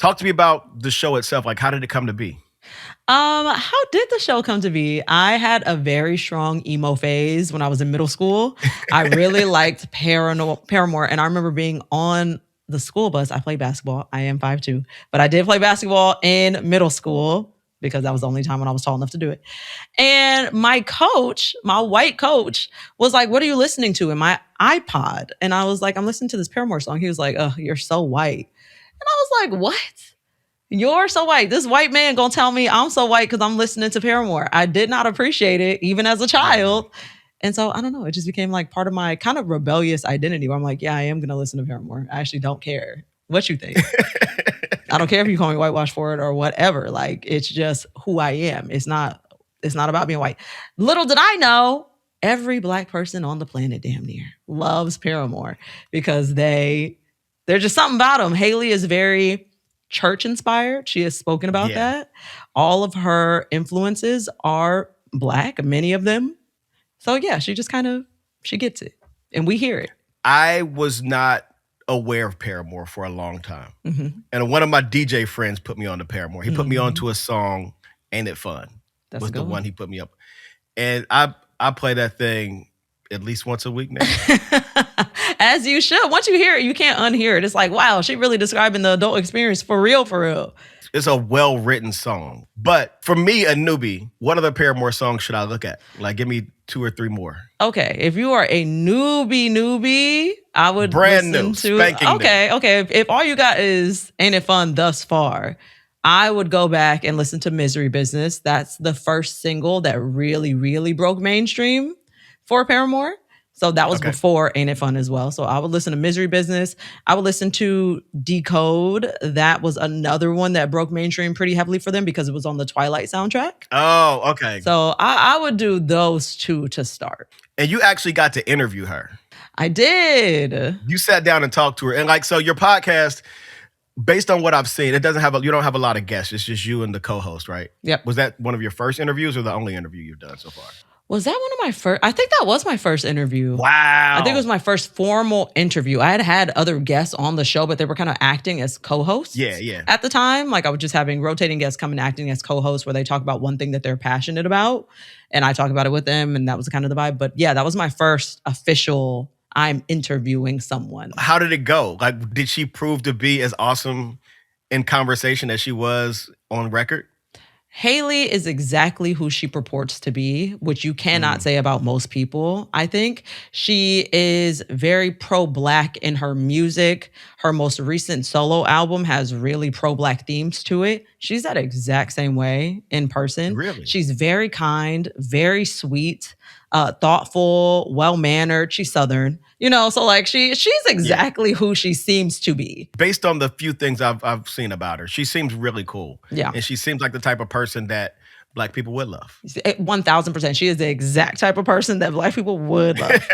Talk to me about the show itself. Like, how did it come to be? How did the show come to be? I had a very strong emo phase when I was in middle school. I really liked Paramore, and I remember being on the school bus. I played basketball. I am 5'2", but I did play basketball in middle school because that was the only time when I was tall enough to do it. And my coach, my white coach, was like, "What are you listening to?" in my iPod. And I was like, "I'm listening to this Paramore song." He was like, "Oh, you're so white." And I was like, "What? You're so white. This white man gonna tell me I'm so white because I'm listening to Paramore." I did not appreciate it even as a child. And so I don't know. It just became like part of my kind of rebellious identity where I'm like, yeah, I am gonna listen to Paramore. I actually don't care what you think. I don't care if you call me whitewash for it or whatever. Like it's just who I am. It's not about being white. Little did I know, every Black person on the planet damn near loves Paramore because they're just something about them. Haley is very church inspired. She has spoken about that. All of her influences are Black, many of them. So yeah, she just she gets it. And we hear it. I was not aware of Paramore for a long time. Mm-hmm. And one of my DJ friends put me on to Paramore. He put me on to a song, Ain't It Fun? That's was the one he put me up. And I play that thing at least once a week now. As you should. Once you hear it, you can't unhear it. It's like, wow, she really describing the adult experience for real, for real. It's a well-written song. But for me, a newbie, what other Paramore songs should I look at? Like, give me 2 or 3 more. Okay, if you are a newbie, I would brand listen new, to. spanking new. Okay. If all you got is Ain't It Fun thus far, I would go back and listen to Misery Business. That's the first single that really, really broke mainstream for Paramore. So that was before Ain't It Fun as well. So I would listen to Misery Business. I would listen to Decode. That was another one that broke mainstream pretty heavily for them because it was on the Twilight soundtrack. Oh, okay. So I would do those 2 to start. And you actually got to interview her. I did. You sat down and talked to her. And like, so your podcast, based on what I've seen, you don't have a lot of guests. It's just you and the co-host, right? Yep. Was that one of your first interviews or the only interview you've done so far? Was that one of my first? I think that was my first interview. Wow. I think it was my first formal interview. I had other guests on the show, but they were kind of acting as co-hosts. Yeah. At the time, like I was just having rotating guests come and acting as co-hosts where they talk about one thing that they're passionate about. And I talk about it with them. And that was kind of the vibe. But yeah, that was my first official, I'm interviewing someone. How did it go? Like, did she prove to be as awesome in conversation as she was on record? Haley is exactly who she purports to be, which you cannot say about most people. I think she is very pro-Black in her music. Her most recent solo album has really pro-Black themes to it. She's that exact same way in person. Really? She's very kind, very sweet, thoughtful, well-mannered. She's Southern, so like she's exactly who she seems to be. Based on the few things I've seen about her, she seems really cool. Yeah. And she seems like the type of person that Black people would love. 1000%. She is the exact type of person that Black people would love.